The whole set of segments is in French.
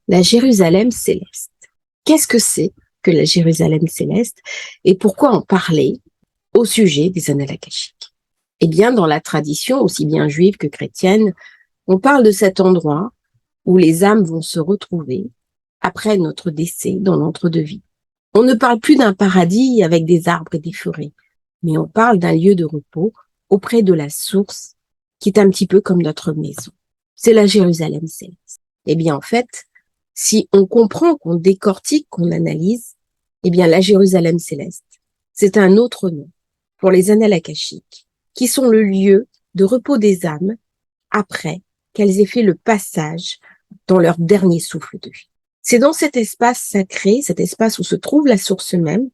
La Jérusalem céleste. Qu'est-ce que c'est que la Jérusalem céleste et pourquoi en parler au sujet des annales akashiques? Eh bien, dans la tradition, aussi bien juive que chrétienne, on parle de cet endroit où les âmes vont se retrouver après notre décès dans l'entre-deux-vie. On ne parle plus d'un paradis avec des arbres et des forêts, mais on parle d'un lieu de repos auprès de la source qui est un petit peu comme notre maison. C'est la Jérusalem céleste. Eh bien, en fait, si on comprend, qu'on décortique, qu'on analyse, eh bien, la Jérusalem céleste, c'est un autre nom pour les annales akashiques, qui sont le lieu de repos des âmes après qu'elles aient fait le passage dans leur dernier souffle de vie. C'est dans cet espace sacré, cet espace où se trouve la source même,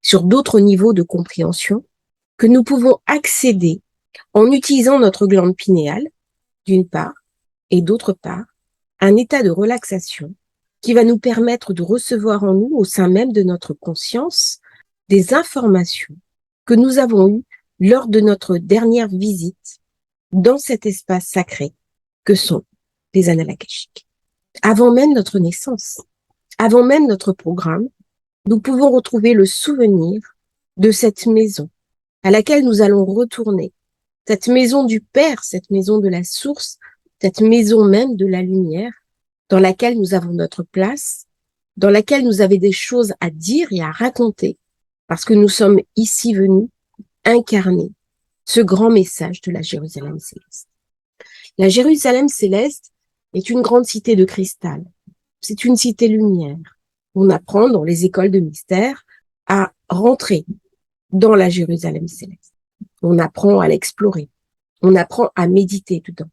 sur d'autres niveaux de compréhension, que nous pouvons accéder en utilisant notre glande pinéale, d'une part, et d'autre part, un état de relaxation qui va nous permettre de recevoir en nous, au sein même de notre conscience, des informations que nous avons eues lors de notre dernière visite dans cet espace sacré que sont les annales akashiques. Avant même notre naissance, avant même notre programme, nous pouvons retrouver le souvenir de cette maison à laquelle nous allons retourner, cette maison du Père, cette maison de la source, cette maison même de la lumière, dans laquelle nous avons notre place, dans laquelle nous avons des choses à dire et à raconter, parce que nous sommes ici venus incarner ce grand message de la Jérusalem céleste. La Jérusalem céleste est une grande cité de cristal. C'est une cité lumière. On apprend dans les écoles de mystère à rentrer dans la Jérusalem céleste. On apprend à l'explorer. On apprend à méditer dedans.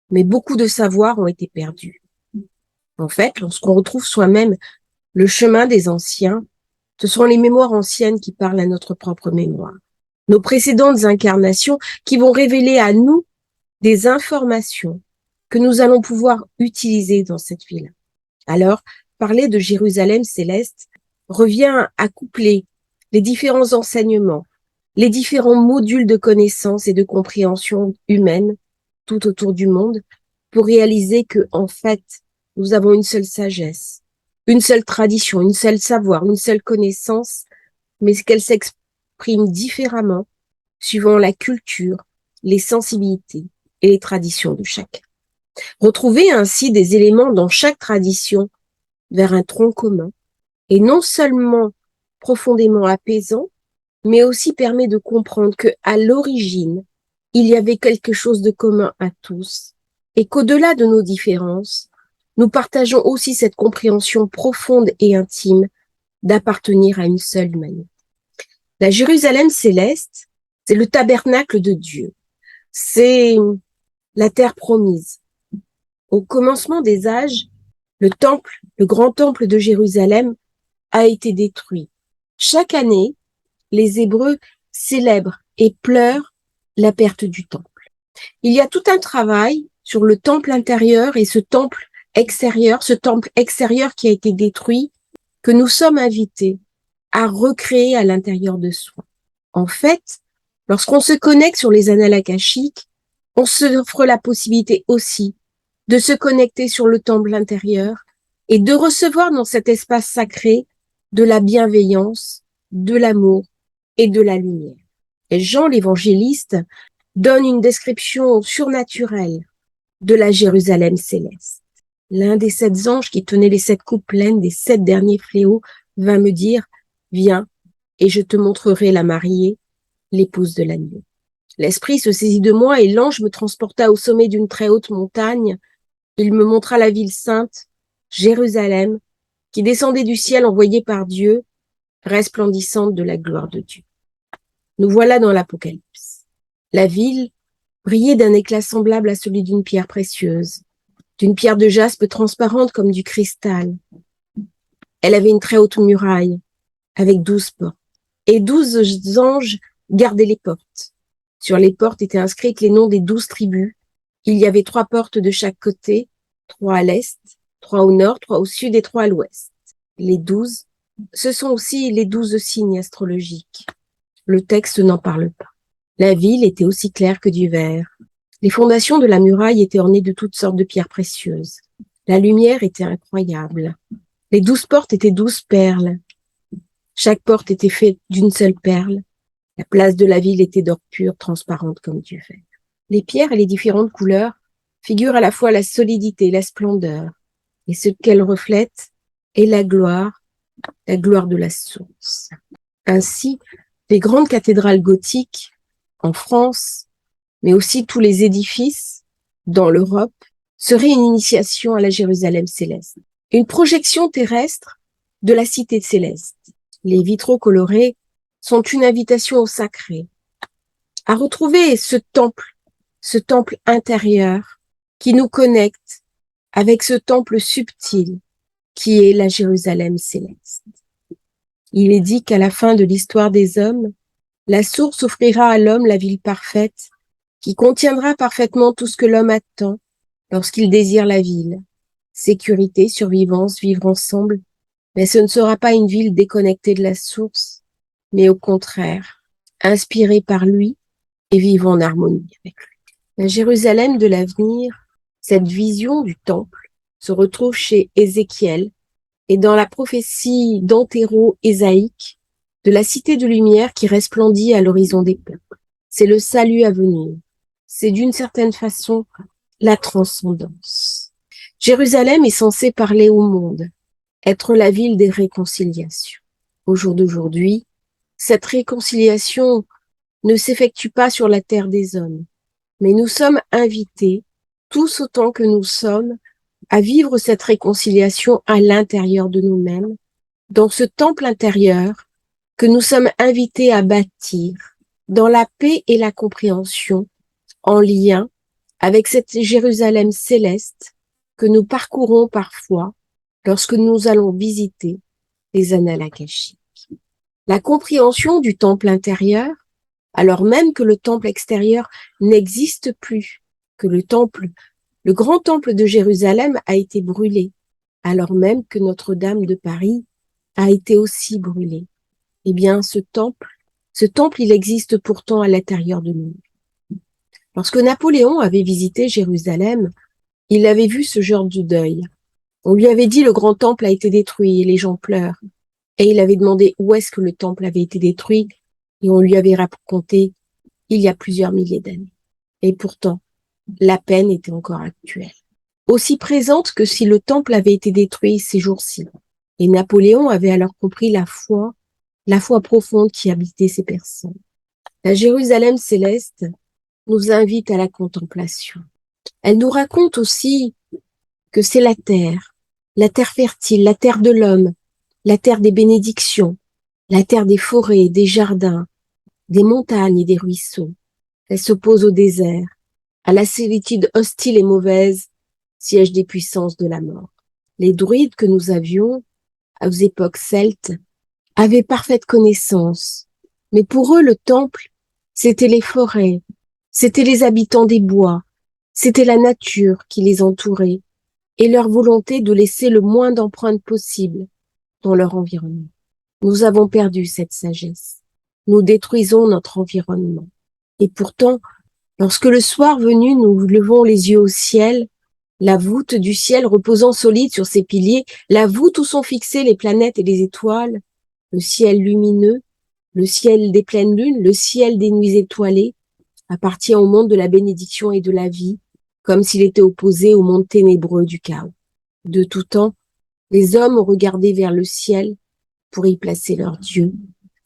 Mais beaucoup de savoirs ont été perdus. En fait, lorsqu'on retrouve soi-même le chemin des anciens, ce sont les mémoires anciennes qui parlent à notre propre mémoire. Nos précédentes incarnations qui vont révéler à nous des informations que nous allons pouvoir utiliser dans cette vie-là. Alors, parler de Jérusalem céleste revient à coupler les différents enseignements, les différents modules de connaissances et de compréhension humaine tout autour du monde pour réaliser que, en fait, nous avons une seule sagesse, une seule tradition, une seule savoir, une seule connaissance, mais qu'elle s'exprime différemment suivant la culture, les sensibilités et les traditions de chacun. Retrouver ainsi des éléments dans chaque tradition vers un tronc commun est non seulement profondément apaisant, mais aussi permet de comprendre que à l'origine, il y avait quelque chose de commun à tous et qu'au-delà de nos différences, nous partageons aussi cette compréhension profonde et intime d'appartenir à une seule humanité. La Jérusalem céleste, c'est le tabernacle de Dieu. C'est la terre promise. Au commencement des âges, le temple, le grand temple de Jérusalem a été détruit. Chaque année, les Hébreux célèbrent et pleurent la perte du temple. Il y a tout un travail sur le temple intérieur et ce temple extérieur qui a été détruit, que nous sommes invités à recréer à l'intérieur de soi. En fait, lorsqu'on se connecte sur les annales akashiques, on s'offre la possibilité aussi de se connecter sur le temple intérieur et de recevoir dans cet espace sacré de la bienveillance, de l'amour et de la lumière. Et Jean l'évangéliste donne une description surnaturelle de la Jérusalem céleste. L'un des 7 anges qui tenait les 7 coupes pleines des 7 derniers fléaux vint me dire, viens et je te montrerai la mariée, l'épouse de l'agneau. L'esprit se saisit de moi et l'ange me transporta au sommet d'une très haute montagne. Il me montra la ville sainte, Jérusalem, qui descendait du ciel envoyée par Dieu, resplendissante de la gloire de Dieu. Nous voilà dans l'Apocalypse. La ville brillait d'un éclat semblable à celui d'une pierre précieuse, d'une pierre de jaspe transparente comme du cristal. Elle avait une très haute muraille avec 12 portes, et 12 anges gardaient les portes. Sur les portes étaient inscrits les noms des 12 tribus. Il y avait 3 portes de chaque côté, 3 à l'est, 3 au nord, 3 au sud et 3 à l'ouest. Les 12, ce sont aussi les 12 signes astrologiques. Le texte n'en parle pas. La ville était aussi claire que du verre. Les fondations de la muraille étaient ornées de toutes sortes de pierres précieuses. La lumière était incroyable. Les 12 portes étaient 12 perles. Chaque porte était faite d'une seule perle. La place de la ville était d'or pur, transparente comme du verre. Les pierres et les différentes couleurs figurent à la fois la solidité, la splendeur, et ce qu'elles reflètent est la gloire de la source. Ainsi, les grandes cathédrales gothiques en France, mais aussi tous les édifices dans l'Europe, seraient une initiation à la Jérusalem céleste, une projection terrestre de la cité céleste. Les vitraux colorés sont une invitation au sacré, à retrouver ce temple intérieur qui nous connecte avec ce temple subtil qui est la Jérusalem céleste. Il est dit qu'à la fin de l'histoire des hommes, la source offrira à l'homme la ville parfaite qui contiendra parfaitement tout ce que l'homme attend lorsqu'il désire la ville. Sécurité, survivance, vivre ensemble. Mais ce ne sera pas une ville déconnectée de la source, mais au contraire, inspirée par lui et vivant en harmonie avec lui. La Jérusalem de l'avenir, cette vision du temple, se retrouve chez Ézéchiel et dans la prophétie d'Antéro-Ésaïque de la cité de lumière qui resplendit à l'horizon des peuples. C'est le salut à venir. C'est d'une certaine façon la transcendance. Jérusalem est censée parler au monde, être la ville des réconciliations. Au jour d'aujourd'hui, cette réconciliation ne s'effectue pas sur la terre des hommes, mais nous sommes invités, tous autant que nous sommes, à vivre cette réconciliation à l'intérieur de nous-mêmes, dans ce temple intérieur que nous sommes invités à bâtir, dans la paix et la compréhension, en lien avec cette Jérusalem céleste que nous parcourons parfois lorsque nous allons visiter les annales akashiques. La compréhension du temple intérieur, alors même que le temple extérieur n'existe plus, que le grand temple de Jérusalem a été brûlé, alors même que Notre-Dame de Paris a été aussi brûlée. Eh bien, ce temple, il existe pourtant à l'intérieur de nous. Lorsque Napoléon avait visité Jérusalem, il avait vu ce genre de deuil. On lui avait dit le grand temple a été détruit et les gens pleurent. Et il avait demandé où est-ce que le temple avait été détruit et on lui avait raconté il y a plusieurs milliers d'années. Et pourtant, la peine était encore actuelle, aussi présente que si le temple avait été détruit ces jours-ci. Et Napoléon avait alors compris la foi profonde qui habitait ces personnes. La Jérusalem céleste nous invite à la contemplation. Elle nous raconte aussi que c'est la terre fertile, la terre de l'homme, la terre des bénédictions, la terre des forêts, des jardins, des montagnes et des ruisseaux. Elle s'oppose au désert, à la solitude hostile et mauvaise, siège des puissances de la mort. Les druides que nous avions, aux époques celtes, avaient parfaite connaissance, mais pour eux, le temple, c'était les forêts, c'était les habitants des bois, c'était la nature qui les entourait et leur volonté de laisser le moins d'empreintes possible dans leur environnement. Nous avons perdu cette sagesse. Nous détruisons notre environnement. Et pourtant, lorsque le soir venu, nous levons les yeux au ciel, la voûte du ciel reposant solide sur ses piliers, la voûte où sont fixées les planètes et les étoiles, le ciel lumineux, le ciel des pleines lunes, le ciel des nuits étoilées, appartient au monde de la bénédiction et de la vie, comme s'il était opposé au monde ténébreux du chaos. De tout temps, les hommes ont regardé vers le ciel pour y placer leur Dieu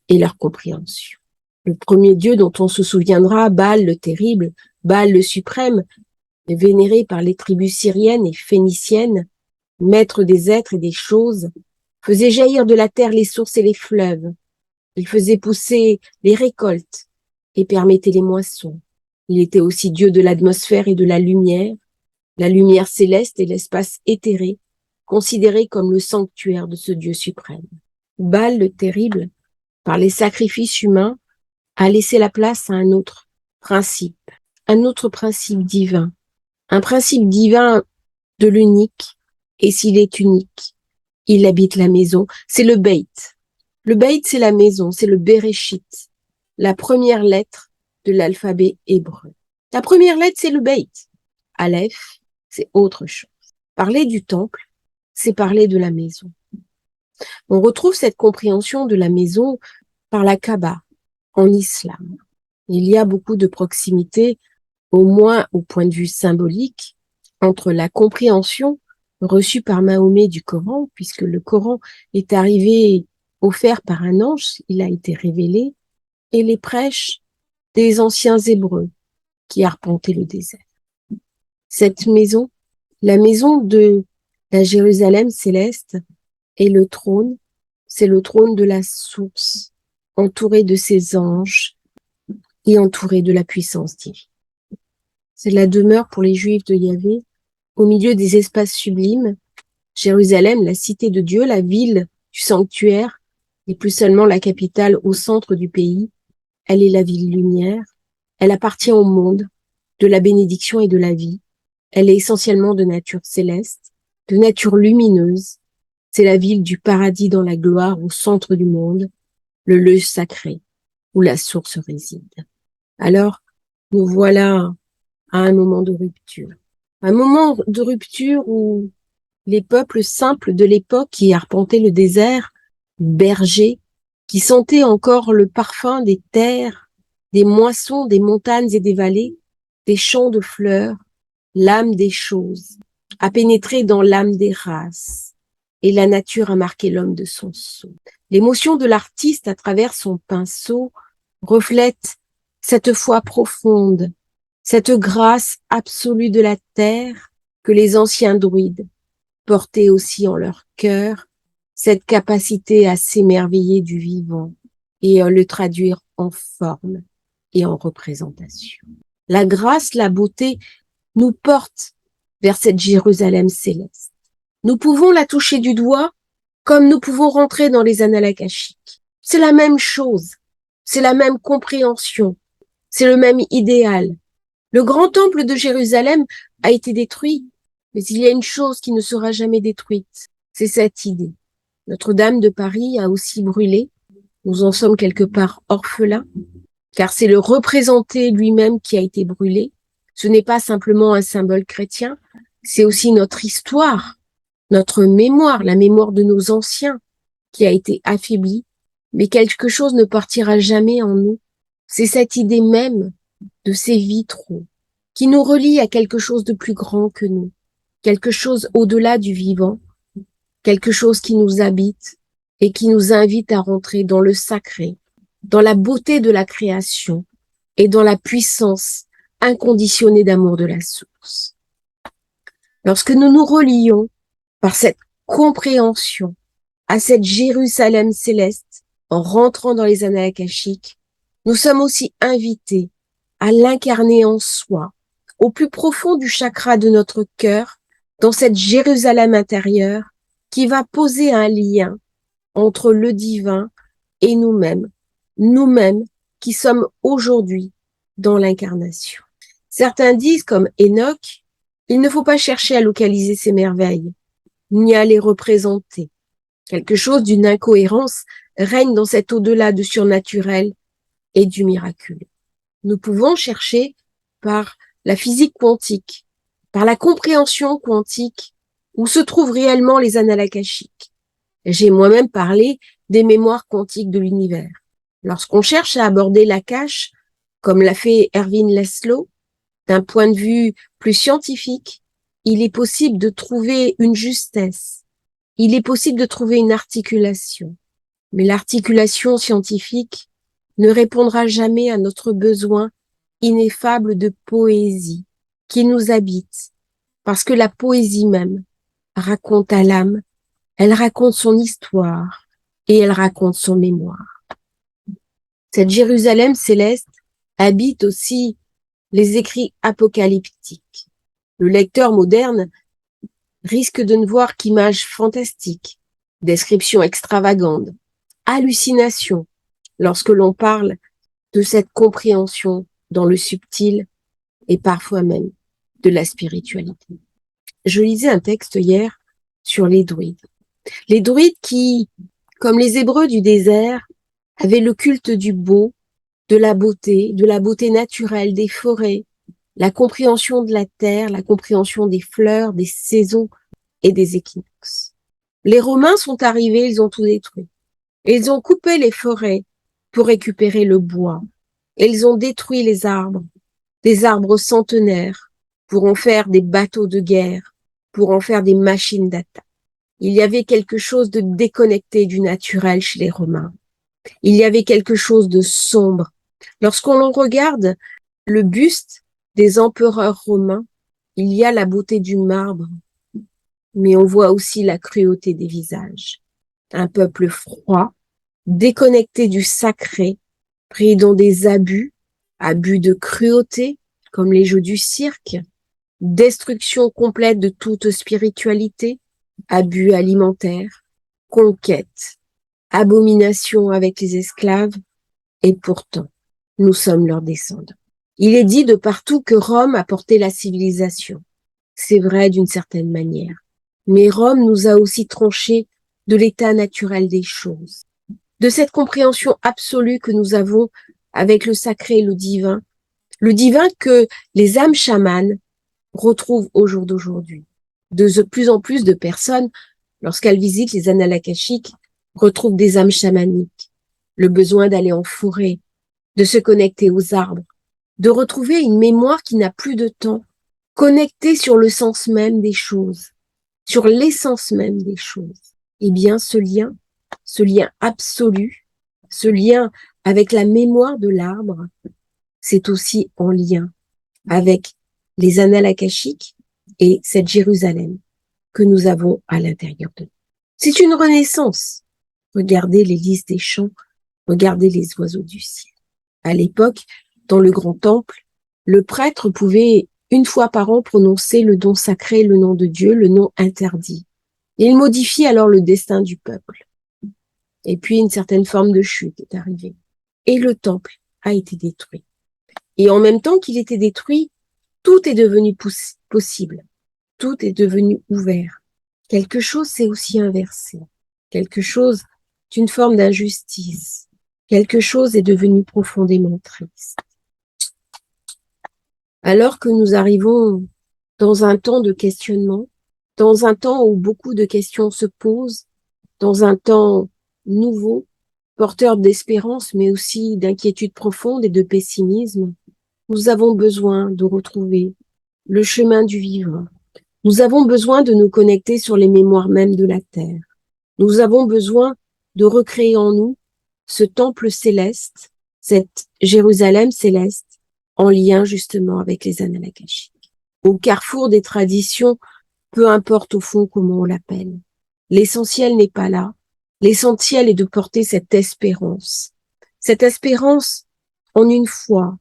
et leur compréhension. Le premier Dieu dont on se souviendra, Baal le terrible, Baal le suprême, vénéré par les tribus syriennes et phéniciennes, maître des êtres et des choses, faisait jaillir de la terre les sources et les fleuves. Il faisait pousser les récoltes et permettait les moissons. Il était aussi Dieu de l'atmosphère et de la lumière céleste et l'espace éthéré, considéré comme le sanctuaire de ce Dieu suprême. Baal le terrible, par les sacrifices humains, a laissé la place à un autre principe divin, un principe divin de l'unique, et s'il est unique, il habite la maison, c'est le Beit. Le Beit, c'est la maison, c'est le Bereshit, la première lettre de l'alphabet hébreu. La première lettre, c'est le Beit. Aleph, c'est autre chose. Parler du temple, c'est parler de la maison. On retrouve cette compréhension de la maison par la Kaaba en islam. Il y a beaucoup de proximité, au moins au point de vue symbolique, entre la compréhension reçue par Mahomet du Coran, puisque le Coran est arrivé offert par un ange, il a été révélé, et les prêches des anciens Hébreux qui arpentaient le désert. Cette maison, la maison de la Jérusalem céleste, est le trône, c'est le trône de la source, entouré de ses anges et entouré de la puissance divine. C'est la demeure pour les Juifs de Yahvé, au milieu des espaces sublimes. Jérusalem, la cité de Dieu, la ville du sanctuaire, n'est plus seulement la capitale au centre du pays, elle est la ville lumière, elle appartient au monde, de la bénédiction et de la vie, elle est essentiellement de nature céleste, de nature lumineuse, c'est la ville du paradis dans la gloire au centre du monde, le lieu sacré où la source réside. Alors, nous voilà à un moment de rupture. Un moment de rupture où les peuples simples de l'époque qui arpentaient le désert, bergers, qui sentaient encore le parfum des terres, des moissons, des montagnes et des vallées, des champs de fleurs, l'âme des choses, a pénétré dans l'âme des races, et la nature a marqué l'homme de son sceau. L'émotion de l'artiste à travers son pinceau reflète cette foi profonde, cette grâce absolue de la terre que les anciens druides portaient aussi en leur cœur, cette capacité à s'émerveiller du vivant et à le traduire en forme et en représentation. La grâce, la beauté nous portent vers cette Jérusalem céleste. Nous pouvons la toucher du doigt comme nous pouvons rentrer dans les annales akashiques. C'est la même chose, c'est la même compréhension, c'est le même idéal. Le grand temple de Jérusalem a été détruit, mais il y a une chose qui ne sera jamais détruite, c'est cette idée. Notre-Dame de Paris a aussi brûlé, nous en sommes quelque part orphelins, car c'est le représenté lui-même qui a été brûlé. Ce n'est pas simplement un symbole chrétien, c'est aussi notre histoire, notre mémoire, la mémoire de nos anciens qui a été affaiblie, mais quelque chose ne partira jamais en nous. C'est cette idée même de ces vitraux qui nous relie à quelque chose de plus grand que nous, quelque chose au-delà du vivant, quelque chose qui nous habite et qui nous invite à rentrer dans le sacré, dans la beauté de la création et dans la puissance inconditionnée d'amour de la source. Lorsque nous nous relions par cette compréhension à cette Jérusalem céleste en rentrant dans les annales akashiques, nous sommes aussi invités à l'incarner en soi, au plus profond du chakra de notre cœur, dans cette Jérusalem intérieure qui va poser un lien entre le divin et nous-mêmes qui sommes aujourd'hui dans l'incarnation. Certains disent, comme Enoch, il ne faut pas chercher à localiser ces merveilles, ni à les représenter. Quelque chose d'une incohérence règne dans cet au-delà du surnaturel et du miraculeux. Nous pouvons chercher par la physique quantique, par la compréhension quantique, où se trouvent réellement les annales akashiques. J'ai moi-même parlé des mémoires quantiques de l'univers. Lorsqu'on cherche à aborder l'Akash, comme l'a fait Erwin Laszlo, d'un point de vue plus scientifique, il est possible de trouver une justesse, il est possible de trouver une articulation. Mais l'articulation scientifique ne répondra jamais à notre besoin ineffable de poésie qui nous habite, parce que la poésie même raconte à l'âme, elle raconte son histoire et elle raconte son mémoire. Cette Jérusalem céleste habite aussi les écrits apocalyptiques. Le lecteur moderne risque de ne voir qu'images fantastiques, descriptions extravagantes, hallucinations, lorsque l'on parle de cette compréhension dans le subtil et parfois même de la spiritualité. Je lisais un texte hier sur les druides. Les druides qui, comme les Hébreux du désert, avaient le culte du beau, de la beauté naturelle des forêts, la compréhension de la terre, la compréhension des fleurs, des saisons, et des équinoxes. Les Romains sont arrivés, ils ont tout détruit. Ils ont coupé les forêts pour récupérer le bois. Et ils ont détruit les arbres, des arbres centenaires, pour en faire des bateaux de guerre, pour en faire des machines d'attaque. Il y avait quelque chose de déconnecté du naturel chez les Romains. Il y avait quelque chose de sombre. Lorsqu'on regarde le buste des empereurs romains, il y a la beauté du marbre, mais on voit aussi la cruauté des visages. Un peuple froid, déconnecté du sacré, pris dans des abus, abus de cruauté, comme les jeux du cirque, destruction complète de toute spiritualité, abus alimentaires, conquête, abomination avec les esclaves, et pourtant, nous sommes leurs descendants. Il est dit de partout que Rome a porté la civilisation. C'est vrai d'une certaine manière. Mais Rome nous a aussi tranché de l'état naturel des choses, de cette compréhension absolue que nous avons avec le sacré et le divin que les âmes chamanes retrouvent au jour d'aujourd'hui. De plus en plus de personnes, lorsqu'elles visitent les annales akashiques, retrouvent des âmes chamaniques, le besoin d'aller en forêt, de se connecter aux arbres, de retrouver une mémoire qui n'a plus de temps, connectée sur le sens même des choses, sur l'essence même des choses. Eh bien, ce lien absolu, ce lien avec la mémoire de l'arbre, c'est aussi en lien avec les annales akashiques et cette Jérusalem que nous avons à l'intérieur de nous. C'est une renaissance. Regardez les lys des champs, regardez les oiseaux du ciel. À l'époque, dans le grand temple, le prêtre pouvait une fois par an prononcer le nom sacré, le nom de Dieu, le nom interdit. Il modifie alors le destin du peuple. Et puis une certaine forme de chute est arrivée. Et le temple a été détruit. Et en même temps qu'il était détruit, tout est devenu possible. Tout est devenu ouvert. Quelque chose s'est aussi inversé. Quelque chose d'une forme d'injustice. Quelque chose est devenu profondément triste. Alors que nous arrivons dans un temps de questionnement, dans un temps où beaucoup de questions se posent, dans un temps nouveau, porteur d'espérance, mais aussi d'inquiétude profonde et de pessimisme, nous avons besoin de retrouver le chemin du vivant. Nous avons besoin de nous connecter sur les mémoires mêmes de la terre. Nous avons besoin de recréer en nous ce temple céleste, cette Jérusalem céleste, en lien justement avec les annales akashiques. Au carrefour des traditions, peu importe au fond comment on l'appelle. L'essentiel n'est pas là. L'essentiel est de porter cette espérance en une foi,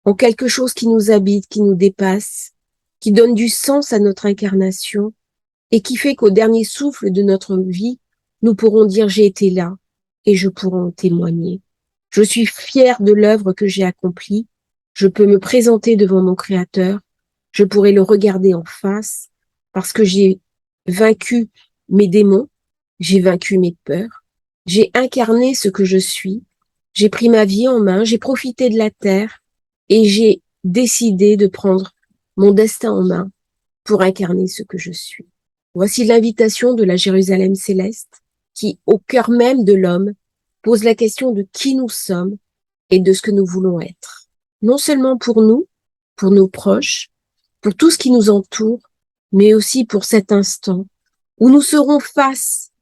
en quelque chose qui nous habite, qui nous dépasse, qui donne du sens à notre incarnation et qui fait qu'au dernier souffle de notre vie, nous pourrons dire j'ai été là et je pourrai en témoigner. Je suis fière de l'œuvre que j'ai accomplie. Je peux me présenter devant mon Créateur. Je pourrai le regarder en face parce que j'ai vaincu mes démons, j'ai vaincu mes peurs, j'ai incarné ce que je suis, j'ai pris ma vie en main, j'ai profité de la terre et j'ai décidé de prendre mon destin en main pour incarner ce que je suis. Voici l'invitation de la Jérusalem céleste qui, au cœur même de l'homme, pose la question de qui nous sommes et de ce que nous voulons être. Non seulement pour nous, pour nos proches, pour tout ce qui nous entoure, mais aussi pour cet instant où nous serons face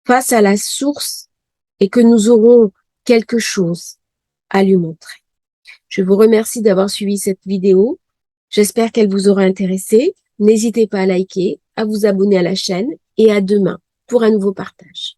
à la source et que nous aurons quelque chose à lui montrer. Je vous remercie d'avoir suivi cette vidéo. J'espère qu'elle vous aura intéressé. N'hésitez pas à liker, à vous abonner à la chaîne et à demain pour un nouveau partage.